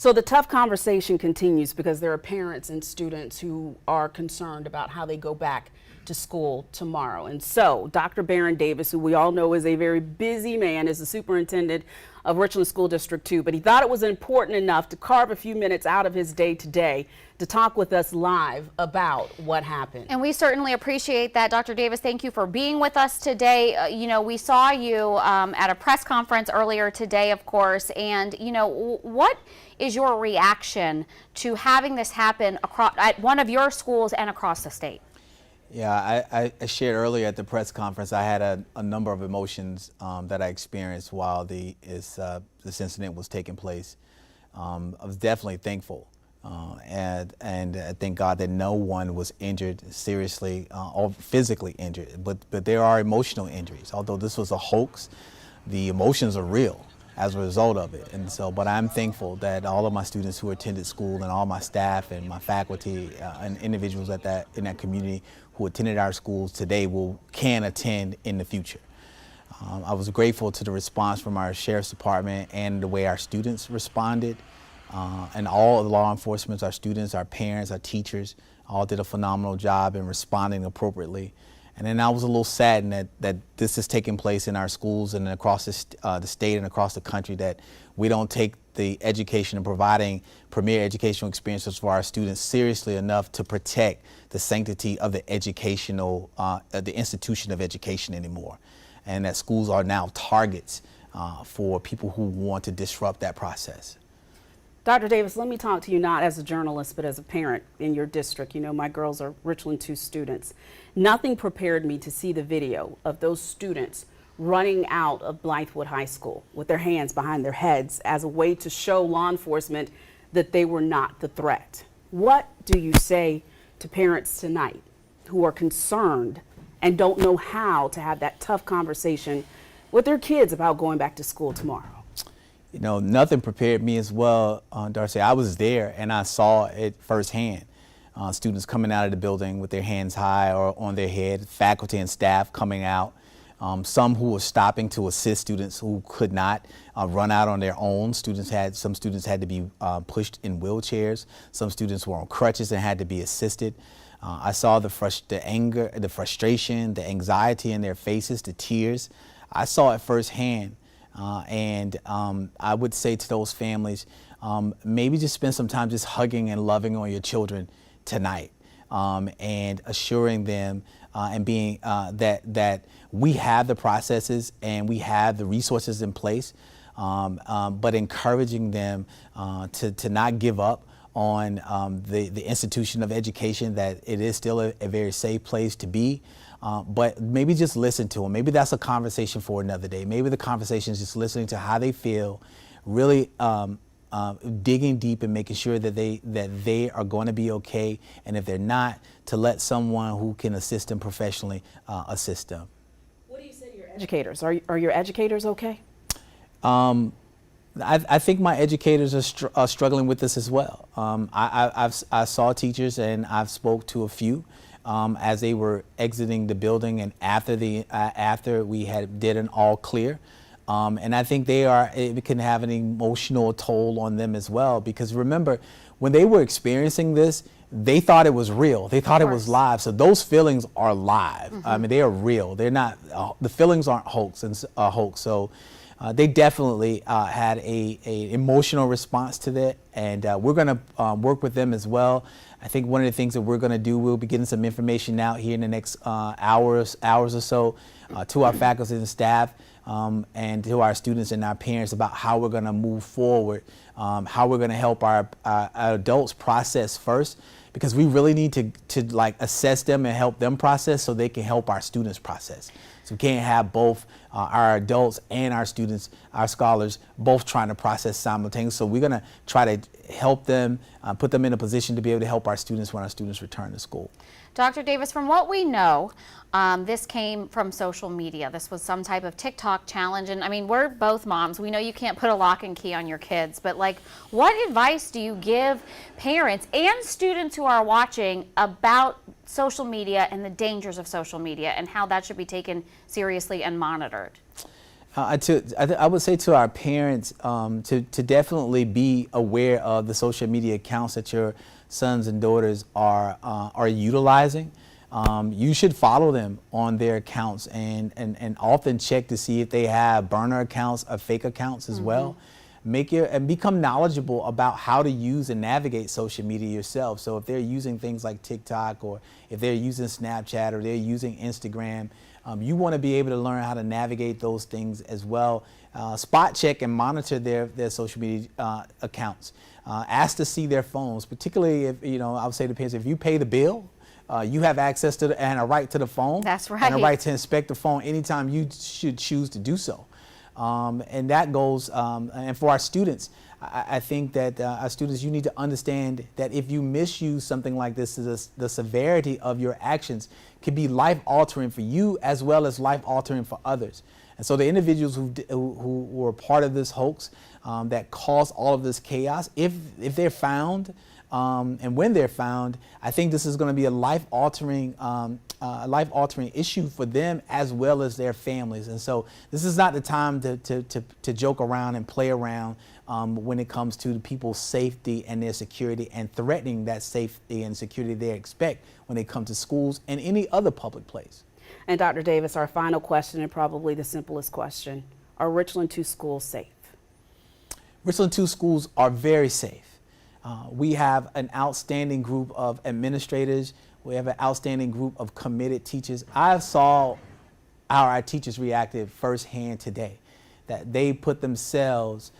So the tough conversation continues because there are parents and students who are concerned about how they go back to school tomorrow. And so Dr. Baron Davis, who we all know is a very busy man, is the superintendent of Richland School District 2, but he thought it was important enough to carve a few minutes out of his day today to talk with us live about what happened. And we certainly appreciate that, Dr. Davis. Thank you for being with us today. You know, we saw you at a press conference earlier today, of course, and, you know, what is your reaction to having this happen across at one of your schools and across the state? Yeah, I shared earlier at the press conference, I had a number of emotions that I experienced while this incident was taking place. I was definitely thankful, and I thank God that no one was injured seriously or physically injured, but there are emotional injuries. Although this was a hoax, the emotions are real as a result of it. And so, but I'm thankful that all of my students who attended school and all my staff and my faculty and individuals in that community who attended our schools today can attend in the future. I was grateful to the response from our sheriff's department and the way our students responded, and all the law enforcement, our students, our parents, our teachers, all did a phenomenal job in responding appropriately. And then I was a little saddened that this is taking place in our schools and across the state and across the country, that we don't take the education and providing premier educational experiences for our students seriously enough to protect the sanctity of the the institution of education anymore. And that schools are now targets for people who want to disrupt that process. Dr. Davis, let me talk to you not as a journalist, but as a parent in your district. You know, my girls are Richland Two students. Nothing prepared me to see the video of those students running out of Blythewood High School with their hands behind their heads as a way to show law enforcement that they were not the threat. What do you say to parents tonight who are concerned and don't know how to have that tough conversation with their kids about going back to school tomorrow? You know, nothing prepared me as well, Darcy. I was there and I saw it firsthand. Students coming out of the building with their hands high or on their head, faculty and staff coming out. Some who were stopping to assist students who could not run out on their own. Some students had to be pushed in wheelchairs. Some students were on crutches and had to be assisted. I saw the anger, the frustration, the anxiety in their faces, the tears. I saw it firsthand. And I would say to those families, maybe just spend some time just hugging and loving on your children tonight, and assuring them and being that we have the processes and we have the resources in place, but encouraging them to not give up on the institution of education, that it is still a very safe place to be. But maybe just listen to them. Maybe that's a conversation for another day. Maybe the conversation is just listening to how they feel, really digging deep and making sure that they are going to be okay. And if they're not, to let someone who can assist them professionally assist them. What do you say to your educators? Are your educators okay? I think my educators are struggling with this as well. I saw teachers and I've spoke to a few as they were exiting the building and after we did an all clear. And I think it can have an emotional toll on them as well, because remember, when they were experiencing this, they thought it was real. They thought it was live. So those feelings are live. I mean, they are real. They're not, the feelings aren't hoax. So they definitely had a emotional response to that, and we're going to work with them as well. I think one of the things that we're going to do, we'll be getting some information out here in the next hours or so to our faculty and staff, and to our students and our parents about how we're going to move forward, how we're going to help our adults process first, because we really need to like assess them and help them process so they can help our students process. So we can't have both our adults and our students, our scholars, both trying to process simultaneously. So we're going to try to help them, put them in a position to be able to help our students when our students return to school. Dr. Davis, from what we know, this came from social media. This was some type of TikTok challenge. And I mean, we're both moms. We know you can't put a lock and key on your kids, but like, what advice do you give parents and students who are watching about social media and the dangers of social media and how that should be taken seriously and monitored? I would say to our parents to definitely be aware of the social media accounts that your sons and daughters are utilizing. You should follow them on their accounts and often check to see if they have burner accounts or fake accounts as well. And become knowledgeable about how to use and navigate social media yourself. So if they're using things like TikTok, or if they're using Snapchat, or they're using Instagram, you want to be able to learn how to navigate those things as well. Spot check and monitor their social media accounts. Ask to see their phones, particularly if, I would say to parents, if you pay the bill, you have access to and a right to the phone. That's right. And a right to inspect the phone anytime you should choose to do so. And that goes, and for our students, I think that our students, you need to understand that if you misuse something like this, the severity of your actions can be life-altering for you as well as life-altering for others. And so the individuals who were part of this hoax that caused all of this chaos, if they're found, and when they're found, I think this is going to be a life-altering issue for them as well as their families. And so this is not the time to joke around and play around when it comes to people's safety and their security, and threatening that safety and security they expect when they come to schools and any other public place. And Dr. Davis, our final question, and probably the simplest question: are Richland Two schools safe? Richland Two schools are very safe. We have an outstanding group of administrators. We have an outstanding group of committed teachers. I saw how our teachers reacted firsthand today, that they put themselves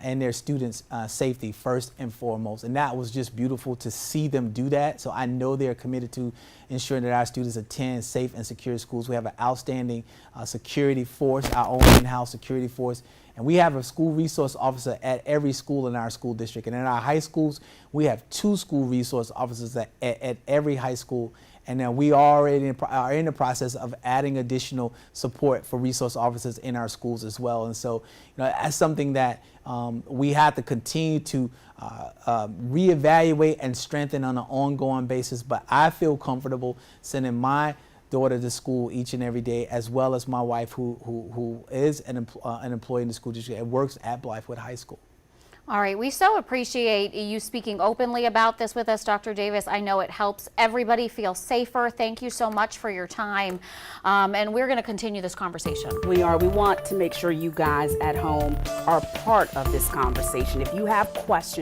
and their students' safety first and foremost. And that was just beautiful to see them do that. So I know they're committed to ensuring that our students attend safe and secure schools. We have an outstanding security force, our own in-house security force. And we have a school resource officer at every school in our school district. And in our high schools, we have 2 school resource officers at every high school. And then we already are in the process of adding additional support for resource officers in our schools as well. And so, that's something that we have to continue to reevaluate and strengthen on an ongoing basis. But I feel comfortable sending my daughter to school each and every day, as well as my wife, who is an employee in the school district and works at Blythewood High School. All right, we so appreciate you speaking openly about this with us, Dr. Davis. I know it helps everybody feel safer. Thank you so much for your time. And we're going to continue this conversation. We want to make sure you guys at home are part of this conversation. If you have questions,